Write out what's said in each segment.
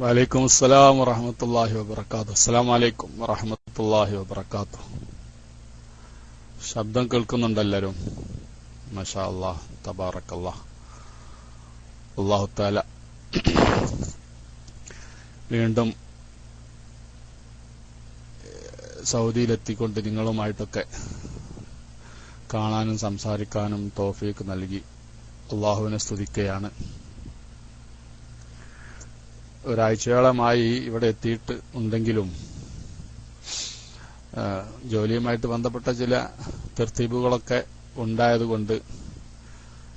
വലൈക്കും അസ്സലാം വറഹ്മത്തുള്ളാഹി വബറകാതുഹു. അസ്സലാമു അലൈക്കും വറഹ്മത്തുള്ളാഹി വബറകാതുഹു. ശബ്ദം കേൾക്കുന്നുണ്ട് എല്ലാവരും? മാഷാ അല്ലാഹ്, തബാറക്കല്ലാഹ്. അല്ലാഹു തആല വീണ്ടും സൗദിയിലെത്തിക്കൊണ്ട് നിങ്ങളുമായിട്ടൊക്കെ കാണാനും സംസാരിക്കാനും തൗഫീഖ് നൽകി അല്ലാഹുവിനെ സ്തുതിക്കുകയാണ്. ഒരാഴ്ചയോളമായി ഇവിടെ എത്തിയിട്ട് ഉണ്ടെങ്കിലും ജോലിയുമായിട്ട് ബന്ധപ്പെട്ട ചില തർത്തീബുകളൊക്കെ ഉണ്ടായതുകൊണ്ട്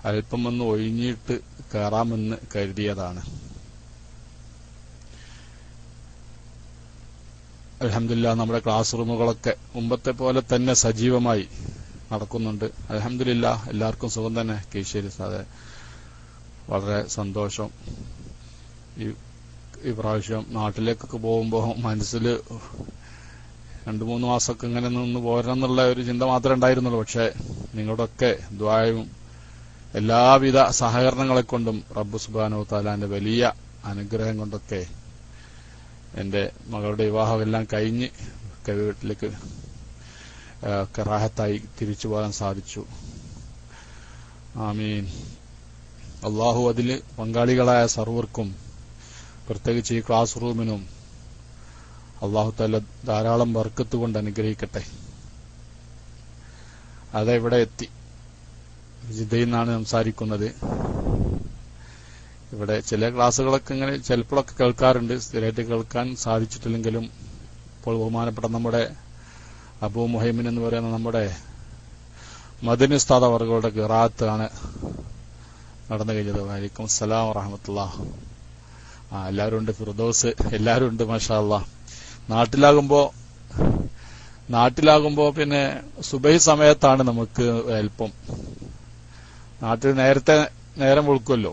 അല്പം ഒന്ന് ഒഴിഞ്ഞിട്ട് കയറാമെന്ന് കരുതിയതാണ്. അൽഹംദുലില്ലാഹ് നമ്മുടെ ക്ലാസ് റൂമുകളൊക്കെ മുമ്പത്തെ പോലെ തന്നെ സജീവമായി നടക്കുന്നുണ്ട്. അൽഹംദുലില്ലാഹ് എല്ലാവർക്കും സുഖം തന്നെ. കീശേരി സാറേ, വളരെ സന്തോഷം. ഈ പ്രാവശ്യം നാട്ടിലേക്കൊക്കെ പോകുമ്പോൾ മനസ്സിൽ 2-3 മാസമൊക്കെ ഇങ്ങനെ നിന്ന് പോരണം എന്നുള്ള ഒരു ചിന്ത മാത്രമേ ഉണ്ടായിരുന്നുള്ളൂ. പക്ഷെ നിങ്ങളുടെയൊക്കെ ദുആയും എല്ലാവിധ സഹകരണങ്ങളെ കൊണ്ടും റബ്ബ് സുബ്ഹാനഹു തആലാന്റെ വലിയ അനുഗ്രഹം കൊണ്ടൊക്കെ എന്റെ മകളുടെ വിവാഹമെല്ലാം കഴിഞ്ഞ് വീട്ടിലേക്ക് റാഹത്തായി തിരിച്ചു പോകാൻ സാധിച്ചു. ആമീൻ. അല്ലാഹു അതിൽ പങ്കാളികളായ സർവർക്കും പ്രത്യേകിച്ച് ഈ ക്ലാസ് റൂമിനും അല്ലാഹു തആല ധാരാളം ബർക്കത്ത് കൊണ്ട് അനുഗ്രഹിക്കട്ടെ. ഇവിടെ എത്തി. ജിദ്ദയിൽ നിന്നാണ് സംസാരിക്കുന്നത്. ഇവിടെ ചില ക്ലാസ്സുകളൊക്കെ ഇങ്ങനെ ചിലപ്പോഴൊക്കെ കേൾക്കാറുണ്ട്. സ്ഥിരമായിട്ട് കേൾക്കാൻ സാധിച്ചിട്ടില്ലെങ്കിലും ഇപ്പോൾ ബഹുമാനപ്പെട്ട നമ്മുടെ അബൂ മുഹൈമിൻ എന്ന് പറയുന്ന നമ്മുടെ മദനി ഉസ്താദ് അവരുടെ ഖിറാഅത്താണ് നടന്നു കഴിഞ്ഞത്. വലൈക്കും അസ്സലാം വറഹ്മത്തുള്ളാഹി. എല്ലാവരും ഉണ്ട്. ഫിർദൗസ് എല്ലാവരും ഉണ്ട്. മാഷാ അല്ലാഹ്. നാട്ടിലാകുമ്പോ പിന്നെ സുബഹി സമയത്താണ് നമുക്ക് അല്പം, നാട്ടിൽ നേരത്തെ നേരം വെളുക്കുമല്ലോ.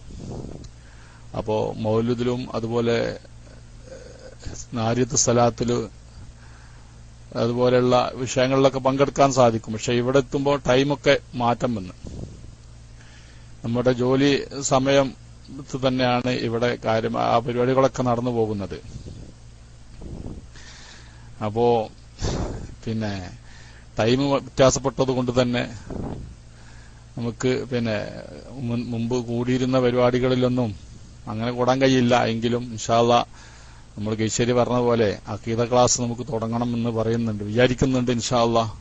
അപ്പോ മൗലിദിലും അതുപോലെ നാരിയത്ത് സലാത്തില് അതുപോലെയുള്ള വിഷയങ്ങളിലൊക്കെ പങ്കെടുക്കാൻ സാധിക്കും. പക്ഷെ ഇവിടെ എത്തുമ്പോൾ ടൈമൊക്കെ മാറ്റം വന്ന് നമ്മുടെ ജോലി സമയം തന്നെയാണ് ഇവിടെ ആ പരിപാടികളൊക്കെ നടന്നു പോകുന്നത്. അപ്പോ പിന്നെ ടൈം വ്യത്യാസപ്പെട്ടത് കൊണ്ട് തന്നെ നമുക്ക് പിന്നെ മുമ്പ് കൂടിയിരുന്ന പരിപാടികളിലൊന്നും അങ്ങനെ കൂടാൻ കഴിയില്ല. എങ്കിലും ഇൻഷാ അല്ലാഹ് നമ്മൾ കീശേരി പറഞ്ഞ പോലെ അഖീദ ക്ലാസ് നമുക്ക് തുടങ്ങണം എന്ന് വിചാരിക്കുന്നുണ്ട്. ഇൻഷാ അല്ലാഹ്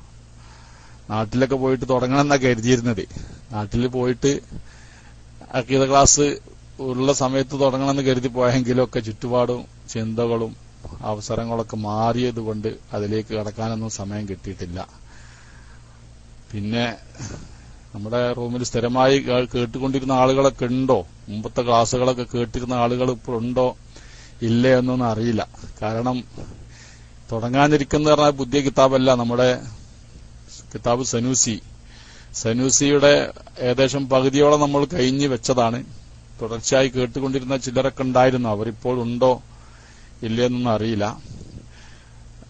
നാട്ടിലൊക്കെ പോയിട്ട് തുടങ്ങണം എന്നാ കരുതിയിരുന്നത്. നാട്ടിൽ പോയിട്ട് അഖീദ ക്ലാസ് ഉള്ള സമയത്ത് തുടങ്ങണമെന്ന് കരുതി പോയെങ്കിലും ഒക്കെ ചുറ്റുപാടും ചിന്തകളും അവസരങ്ങളൊക്കെ മാറിയത് കൊണ്ട് അതിലേക്ക് കടക്കാനൊന്നും സമയം കിട്ടിയിട്ടില്ല. പിന്നെ നമ്മുടെ റൂമിൽ സ്ഥിരമായി കേട്ടുകൊണ്ടിരുന്ന ആളുകളൊക്കെ ഉണ്ടോ? മുമ്പത്തെ ക്ലാസ്സുകളൊക്കെ കേട്ടിരുന്ന ആളുകൾ ഇപ്പോൾ ഉണ്ടോ ഇല്ലേ എന്നൊന്നും അറിയില്ല. കാരണം തുടങ്ങാനിരിക്കുന്ന പറഞ്ഞാൽ പുതിയ കിതാബല്ല, നമ്മുടെ കിതാബ് സനൂസിയുടെ ഏകദേശം പകുതിയോളം നമ്മൾ കഴിഞ്ഞ് വെച്ചതാണ്. തുടർച്ചയായി കേട്ടുകൊണ്ടിരുന്ന ചിലരൊക്കെ ഉണ്ടായിരുന്നു. അവരിപ്പോൾ ഉണ്ടോ ഇല്ലയെന്നൊന്നും അറിയില്ല.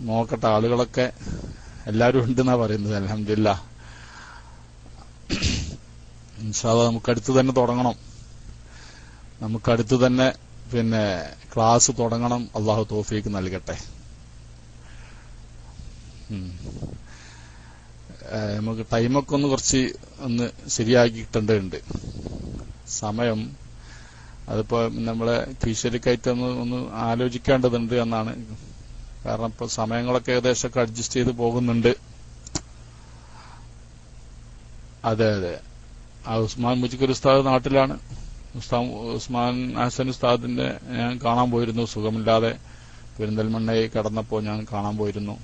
നോക്കട്ടെ. ആളുകളൊക്കെ എല്ലാവരും ഉണ്ടെന്നാ പറയുന്നത്. അൽഹംദുലില്ലാഹ്. ഇൻഷാ അല്ലാഹ് നമുക്കടുത്ത് തന്നെ തുടങ്ങണം. നമുക്കടുത്ത് തന്നെ പിന്നെ ക്ലാസ് തുടങ്ങണം. അല്ലാഹു തൗഫീഖ് നൽകട്ടെ. നമുക്ക് ടൈമൊക്കെ കുറച്ച് ശരിയാക്കിയിട്ടുണ്ട്. സമയം അതിപ്പോ നമ്മളെ കീശരിക്കായിട്ട് ഒന്ന് ആലോചിക്കേണ്ടതുണ്ട് എന്നാണ്. കാരണം ഇപ്പൊ സമയങ്ങളൊക്കെ ഏകദേശമൊക്കെ അഡ്ജസ്റ്റ് ചെയ്ത് പോകുന്നുണ്ട്. അതെ. ഉസ്മാൻ മുജിക്കർ ഉസ്താദ് നാട്ടിലാണ്. ഉസ്മാൻ ഹസൻ ഉസ്താദിന്റെ ഞാൻ കാണാൻ പോയിരുന്നു. സുഖമില്ലാതെ പെരിന്തൽമണ്ണയിൽ കടന്നപ്പോൾ ഞാൻ കാണാൻ പോയിരുന്നു.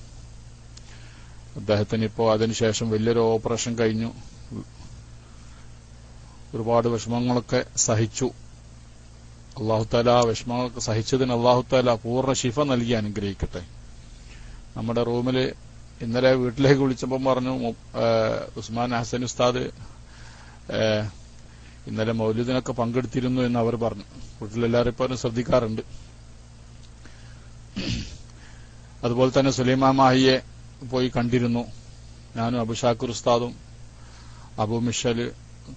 അദ്ദേഹത്തിന് ഇപ്പോ അതിനുശേഷം വലിയൊരു ഓപ്പറേഷൻ കഴിഞ്ഞു. ഒരുപാട് വിഷമങ്ങളൊക്കെ സഹിച്ചു. അല്ലാഹു തആല വിഷമങ്ങളൊക്കെ സഹിച്ചതിന് അല്ലാഹു തആല പൂർണ്ണ ശിഫ നൽകി അനുഗ്രഹിക്കട്ടെ. നമ്മുടെ റൂമില് ഇന്നലെ വീട്ടിലേക്ക് വിളിച്ചപ്പോൾ പറഞ്ഞു ഉസ്മാൻ ഹസൻ ഉസ്താദ് ഇന്നലെ മൗലിദിനൊക്കെ പങ്കെടുത്തിരുന്നു എന്ന് അവർ പറഞ്ഞു. വീട്ടിലെല്ലാവരും ഇപ്പോൾ ശ്രദ്ധിക്കാറുണ്ട്. അതുപോലെ തന്നെ സുലൈമാൻ മാഹിയെ പോയി കണ്ടിരുന്നു. ഞാനും അബുഷാക്കുർ ഉസ്താദും അബു മിഷല്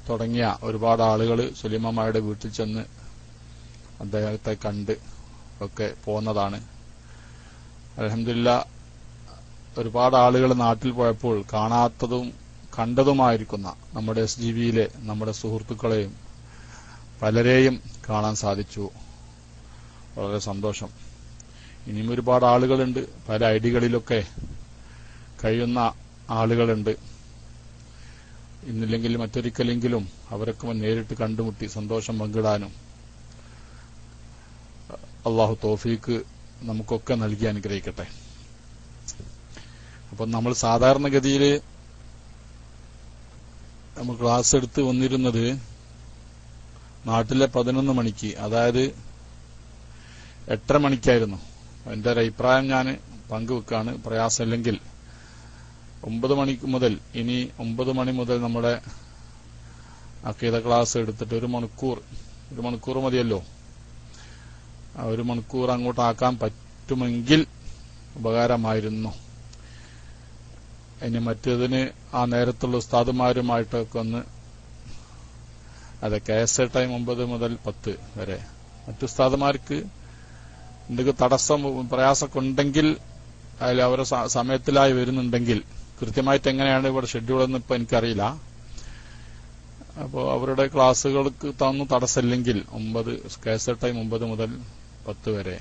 തുടങ്ങിയ ഒരുപാട് ആളുകൾ സുലൈമാൻ മാഹിയുടെ വീട്ടിൽ ചെന്ന് അദ്ദേഹത്തെ കണ്ട് ഒക്കെ പോകുന്നതാണ്. അൽഹംദുലില്ലാ ഒരുപാട് ആളുകൾ നാട്ടിൽ പോയപ്പോൾ കാണാത്തതും കണ്ടതുമായിരിക്കുന്ന നമ്മുടെ SGBയിലെ നമ്മുടെ സുഹൃത്തുക്കളെയും പലരെയും കാണാൻ സാധിച്ചു. വളരെ സന്തോഷം. ഇനിയും ഒരുപാട് ആളുകളുണ്ട്, പല ഐഡികളിലൊക്കെ കഴിയുന്ന ആളുകളുണ്ട്. ഇന്നില്ലെങ്കിൽ മറ്റൊരിക്കലെങ്കിലും അവരൊക്കെ നേരിട്ട് കണ്ടുമുട്ടി സന്തോഷം പങ്കിടാനും അള്ളാഹു തൗഫീക്ക് നമുക്കൊക്കെ നൽകി അനുഗ്രഹിക്കട്ടെ. അപ്പം നമ്മൾ സാധാരണഗതിയിൽ നമ്മൾ ക്ലാസ് എടുത്ത് വന്നിരുന്നത് നാട്ടിലെ 11 മണിക്ക്, അതായത് 8:30 മണിക്കായിരുന്നു. എന്റെ ഒരു അഭിപ്രായം ഞാൻ പങ്കുവെക്കാണ്. പ്രയാസമില്ലെങ്കിൽ 9 മണിക്ക് മുതൽ, ഇനി 9 മണി മുതൽ നമ്മുടെ അഖീദ ക്ലാസ് എടുത്തിട്ട് ഒരു മണിക്കൂർ മതിയല്ലോ, ആ 1 മണിക്കൂർ അങ്ങോട്ടാക്കാൻ പറ്റുമെങ്കിൽ ഉപകാരമായിരുന്നു. ഇനി മറ്റേതിന് ആ നേരത്തുള്ള ഉസ്താദുമാരുമായിട്ടൊക്കെ ഒന്ന്, അതെ, KSA ടൈം 9 മുതൽ 10 വരെ. മറ്റു ഉസ്താദുമാർക്ക് എന്തെങ്കിലും തടസ്സം പ്രയാസമൊക്കെ ഉണ്ടെങ്കിൽ അതിൽ അവർ സമയത്തിലായി വരുന്നുണ്ടെങ്കിൽ, കൃത്യമായിട്ട് എങ്ങനെയാണ് ഇവിടെ ഷെഡ്യൂൾ എന്ന് ഇപ്പൊ എനിക്കറിയില്ല. അപ്പോൾ അവരുടെ ക്ലാസ്സുകൾക്ക് തടസ്സമില്ലെങ്കിൽ KSA ടൈം 9 മുതൽ 10 വരെ,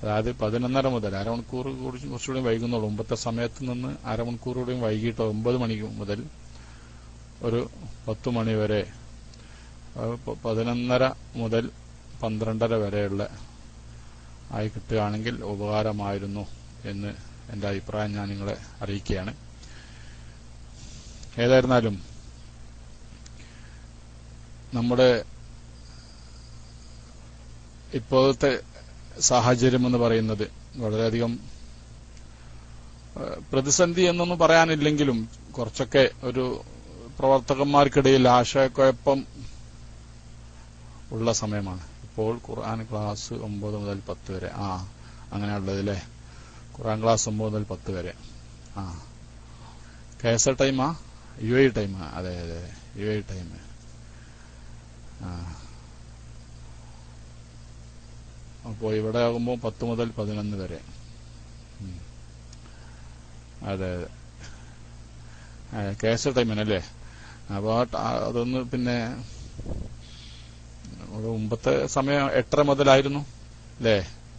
അതായത് 11:30 മുതൽ, അരമണിക്കൂർ കുറച്ചുകൂടി വൈകുന്നുള്ളൂ. മുമ്പത്തെ സമയത്ത് നിന്ന് അരമണിക്കൂർ കൂടിയും വൈകിട്ട് 9 മണി മുതൽ ഒരു 10 മണി വരെ, 11:30 മുതൽ 12:30 വരെയുള്ള ആയി കിട്ടുകയാണെങ്കിൽ ഉപകാരമായിരുന്നു എന്ന് എന്റെ അഭിപ്രായം ഞാൻ നിങ്ങളെ അറിയിക്കുകയാണ്. ഏതായിരുന്നാലും നമ്മുടെ ഇപ്പോഴത്തെ സാഹചര്യം എന്ന് പറയുന്നത് വളരെയധികം പ്രതിസന്ധി എന്നൊന്നും പറയാനില്ലെങ്കിലും കുറച്ചൊക്കെ ഒരു പ്രവർത്തകന്മാർക്കിടയിൽ ആശയക്കുഴപ്പം ഉള്ള സമയമാണ്. ഇപ്പോൾ ഖുർആൻ ക്ലാസ് 9 മുതൽ 10 വരെ, അങ്ങനെയുള്ളത് അല്ലേ, ഖുർആൻ ക്ലാസ് 9 മുതൽ 10 വരെ. KSA ടൈമാ, UAE ടൈമാ, അതെ UAE ടൈം. അപ്പോൾ ഇവിടെ ആകുമ്പോൾ 10 മുതൽ 11 വരെ. അതെ KSA ടൈമിനല്ലേ. അപ്പോൾ അതൊന്ന് പിന്നെ മുമ്പത്തെ സമയം 8:30 മുതലായിരുന്നു അല്ലേ,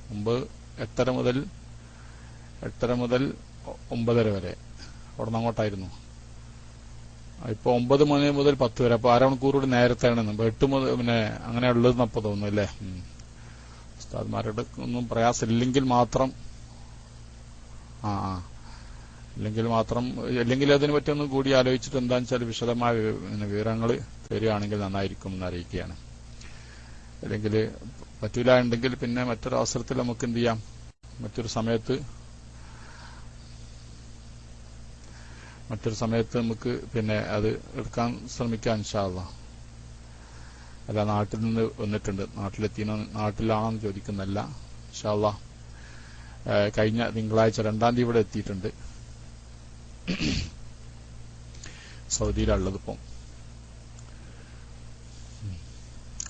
മുമ്പ് 8:30 മുതൽ 9:30 വരെ അവിടെ നിന്ന് അങ്ങോട്ടായിരുന്നു. ഇപ്പൊ 9 മണി മുതൽ 10 വരെ, അപ്പൊ അരമണിക്കൂർ കൂടി നേരത്തെയാണ്. 8 മുതൽ പിന്നെ അങ്ങനെ ഉള്ളതെന്ന് അപ്പൊ തോന്നുന്നു അല്ലേ. ഉസ്താദ്മാരുടെ ഒന്നും പ്രയാസമില്ലെങ്കിൽ മാത്രം, അല്ലെങ്കിൽ അതിനെ പറ്റി ഒന്ന് കൂടി ആലോചിച്ചിട്ട് എന്താണെന്ന് വെച്ചാൽ വിശദമായ വിവരങ്ങൾ തരികയാണെങ്കിൽ നന്നായിരിക്കും എന്ന് അറിയിക്കുകയാണ്. അല്ലെങ്കിൽ പറ്റൂല ഉണ്ടെങ്കിൽ പിന്നെ മറ്റൊരു അവസരത്തിൽ നമുക്ക് എന്ത് ചെയ്യാം, മറ്റൊരു സമയത്ത് നമുക്ക് പിന്നെ അത് എടുക്കാൻ ശ്രമിക്കാം ഇൻഷാ അല്ലാഹ്. അല്ല, നാട്ടിൽ നിന്ന് വന്നിട്ടുണ്ട്, നാട്ടിലാണെന്ന് ചോദിക്കുന്നല്ല. ഇൻഷാ അല്ലാഹ് കഴിഞ്ഞ തിങ്കളാഴ്ച 2-ാം തീയതി ഇവിടെ എത്തിയിട്ടുണ്ട്. സൗദിയിലുള്ളത് ഇപ്പം.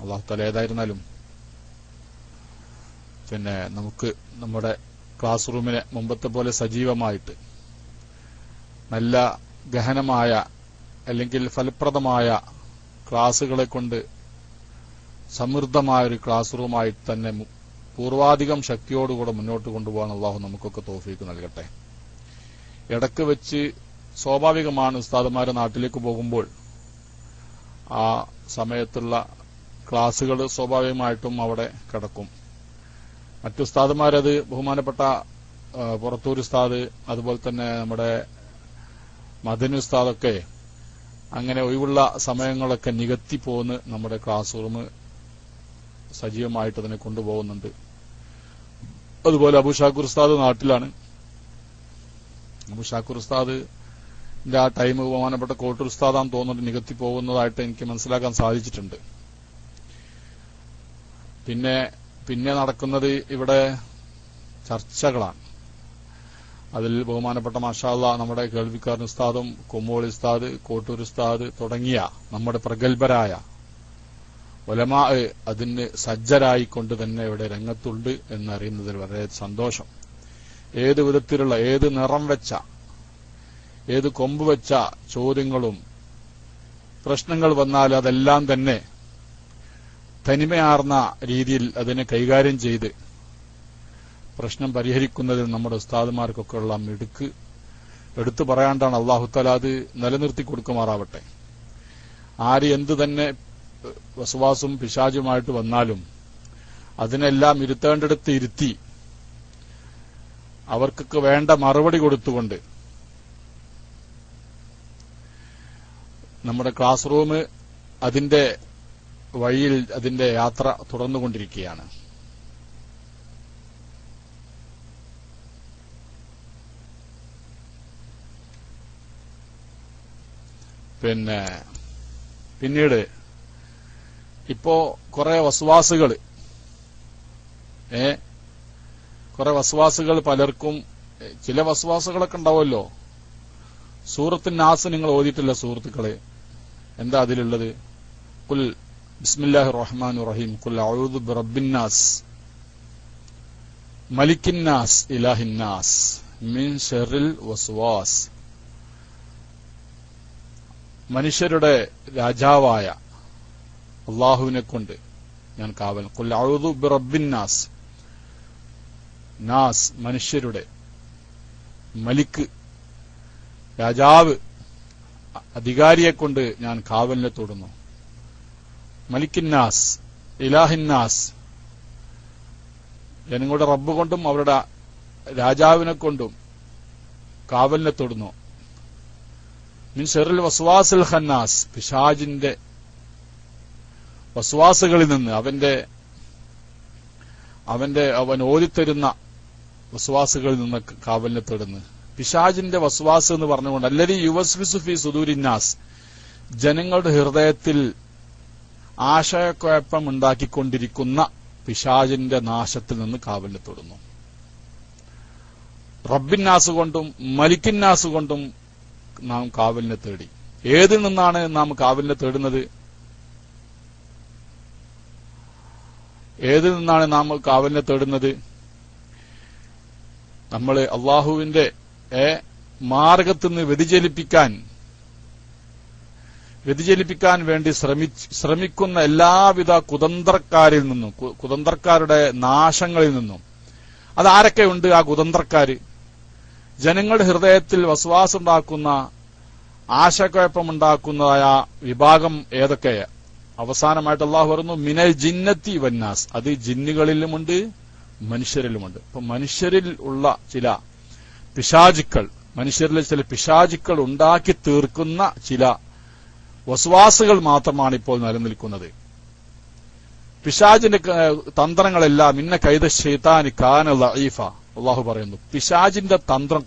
അല്ലാഹു തആല ഏതായിരുന്നാലും പിന്നെ നമുക്ക് നമ്മുടെ ക്ലാസ് റൂമിനെ മുമ്പത്തെ പോലെ സജീവമായിട്ട് നല്ല ഗഹനമായ അല്ലെങ്കിൽ ഫലപ്രദമായ ക്ലാസുകളെ കൊണ്ട് സമൃദ്ധമായ ഒരു ക്ലാസ് റൂമായി തന്നെ പൂർവാധികം ശക്തിയോടുകൂടെ മുന്നോട്ട് കൊണ്ടുപോകാൻ അള്ളാഹു നമുക്കൊക്കെ തൗഫീക്ക് നൽകട്ടെ. ഇടക്ക് വെച്ച് സ്വാഭാവികമാണ്, ഉസ്താദുമാരെ നാട്ടിലേക്ക് പോകുമ്പോൾ ആ സമയത്തുള്ള ക്ലാസുകൾ സ്വാഭാവികമായിട്ടും അവിടെ കിടക്കും. മറ്റു ഉസ്താദുമാരത് ബഹുമാനപ്പെട്ട പുറത്തൂർ ഉസ്താദ്, അതുപോലെ തന്നെ നമ്മുടെ മദനി ഉസ്താദൊക്കെ അങ്ങനെ ഒഴിവുള്ള സമയങ്ങളൊക്കെ നികത്തി പോന്ന് നമ്മുടെ ക്ലാസ് റൂം സജീവമായിട്ട് അതിനെ കൊണ്ടുപോകുന്നുണ്ട്. അതുപോലെ അബൂഷാക്കൂർ ഉസ്താദ് നാട്ടിലാണ്. അബൂഷാക്കൂർ ഉസ്താദിന്റെ ആ ടൈം ബഹുമാനപ്പെട്ട കോട്ടൂർ ഉസ്താദാന്ന് തോന്നുന്നുണ്ട് നികത്തി പോകുന്നതായിട്ട് എനിക്ക് മനസ്സിലാക്കാൻ സാധിച്ചിട്ടുണ്ട്. പിന്നെ നടക്കുന്നത് ഇവിടെ ചർച്ചകളാണ്. അതിൽ ബഹുമാനപ്പെട്ട മാഷാ അല്ലാഹ് നമ്മുടെ കേൾവിക്കാരൻ ഉസ്താദും കുമ്മോളി ഉസ്താദ്, കോട്ടൂർ ഉസ്താദ് തുടങ്ങിയ നമ്മുടെ പ്രഗത്ഭരായ ഉലമാ അതിന് സജ്ജരായിക്കൊണ്ട് തന്നെ ഇവിടെ രംഗത്തുണ്ട് എന്നറിയുന്നതിൽ വളരെ സന്തോഷം. ഏത് വിധത്തിലുള്ള, ഏത് നിറം വെച്ച, ഏത് കൊമ്പ് വെച്ച ചോദ്യങ്ങളും പ്രശ്നങ്ങൾ വന്നാൽ അതെല്ലാം തന്നെ തനിമയാർന്ന രീതിയിൽ അതിനെ കൈകാര്യം ചെയ്ത് പ്രശ്നം പരിഹരിക്കുന്നതിൽ നമ്മുടെ ഉസ്താദുമാർക്കൊക്കെ ഉള്ള മിടുക്ക് എടുത്തു പറയാണ്ടാണ്. അല്ലാഹു തആല അത് നിലനിർത്തി കൊടുക്കുമാറാവട്ടെ. ആര് എന്തു തന്നെ വസ്വാസും പിശാചുമായിട്ട് വന്നാലും അതിനെല്ലാം ഇരുത്തേണ്ടടുത്ത് ഇരുത്തി അവർക്കൊക്കെ വേണ്ട മറുപടി കൊടുത്തുകൊണ്ട് നമ്മുടെ ക്ലാസ് റൂം അതിന്റെ വഴിയിൽ അതിന്റെ യാത്ര തുടർന്നുകൊണ്ടിരിക്കുകയാണ്. പിന്നീട് ഇപ്പോ കുറെ വസ്വാസുകൾ പലർക്കും ചില വസ്വാസുകളൊക്കെ ഉണ്ടാവുമല്ലോ. സൂറത്തുൻ നാസ് നിങ്ങൾ ഓതിയിട്ടില്ല സുഹൃത്തുക്കളെ? എന്താ അതിലുള്ളത്? ഖുൽ ബിസ്മില്ലാഹിർ റഹ്മാനിർ റഹീം ഖുൽ അഊദു ബിറബ്ബിന്നാസ് മലിക്കിന്നാസ് ഇലാഹിന്നാസ് മിൻ ശർറിൽ വസ്വാസ്. മനുഷ്യരുടെ രാജാവായ അള്ളാഹുവിനെ കൊണ്ട് ഞാൻ കാവൽ. ഖുൽ അഊദു ബിറബ്ബിന്നാസ്, നാസ് മനുഷ്യരുടെ, മലിക്ക് രാജാവ് അധികാരിയെക്കൊണ്ട് ഞാൻ കാവലിനെ തൊടുന്നു. മലിക്കിന്നാസ് ഇലാഹിന്നാസ്, ജനങ്ങളുടെ റബ്ബ് കൊണ്ടും അവരുടെ രാജാവിനെ കൊണ്ടും കാവലിനെ തൊടുന്നു. മിൻ ശർറിൽ വസ്വാസിൽ ഖന്നാസ്, പിശാചിന്റെ വസ്വാസുകളിൽ നിന്ന് അവൻ ഓതിത്തരുന്ന വസ്വാസുകളിൽ നിന്ന് കാവലിനെ തേടുന്നു. പിശാചിന്റെ വസ്വാസ് എന്ന് പറഞ്ഞുകൊണ്ട് അല്ലദീ യുവസ്വിസു ഫീ സുദൂരിന്നാസ്, ജനങ്ങളുടെ ഹൃദയത്തിൽ ആശയക്കുഴപ്പം ഉണ്ടാക്കിക്കൊണ്ടിരിക്കുന്ന പിശാചിന്റെ നാശത്തിൽ നിന്ന് കാവലിനെ തൊടുന്നു. റബ്ബിന്നാസ് കൊണ്ടും മലിക്കിന്നാസ് കൊണ്ടും നാം കാവലിനെ തേടി. ഏതിൽ നിന്നാണ് നാം കാവലിനെ തേടുന്നത്? ഏതിൽ നിന്നാണ് നാം കാവലിനെ തേടുന്നത്? നമ്മൾ അള്ളാഹുവിന്റെ മാർഗത്തിൽ നിന്ന് വ്യതിചലിപ്പിക്കാൻ വേണ്ടി ശ്രമിക്കുന്ന എല്ലാവിധ കുതന്ത്രക്കാരിൽ നിന്നും, കുതന്ത്രക്കാരുടെ നാശങ്ങളിൽ നിന്നും. അതാരൊക്കെയുണ്ട് ആ കുതന്ത്രക്കാര്? ജനങ്ങളുടെ ഹൃദയത്തിൽ വസ്വാസുണ്ടാക്കുന്ന, ആശയക്കുഴപ്പമുണ്ടാക്കുന്നതായ വിഭാഗം ഏതൊക്കെയാ? അവസാനമായിട്ട് അള്ളാഹു പറഞ്ഞു മിനൽ ജിന്നത്തി വന്നാസ്, അത് ജിന്നുകളിലുമുണ്ട് മനുഷ്യരിലുമുണ്ട്. അപ്പൊ മനുഷ്യരിൽ ഉള്ള ചില പിശാചുക്കൾ, മനുഷ്യരിലെ ചില പിശാചുക്കൾ ഉണ്ടാക്കി തീർക്കുന്ന ചില വസ്വാസുകൾ മാത്രമാണ് ഇപ്പോൾ നിലനിൽക്കുന്നത്. പിശാചിന്റെ തന്ത്രങ്ങളെല്ലാം ഇന്ന കൈദ ശൈത്താനി കാന ലഈഫ, അള്ളാഹു പറയുന്നു. പിശാചിന്റെ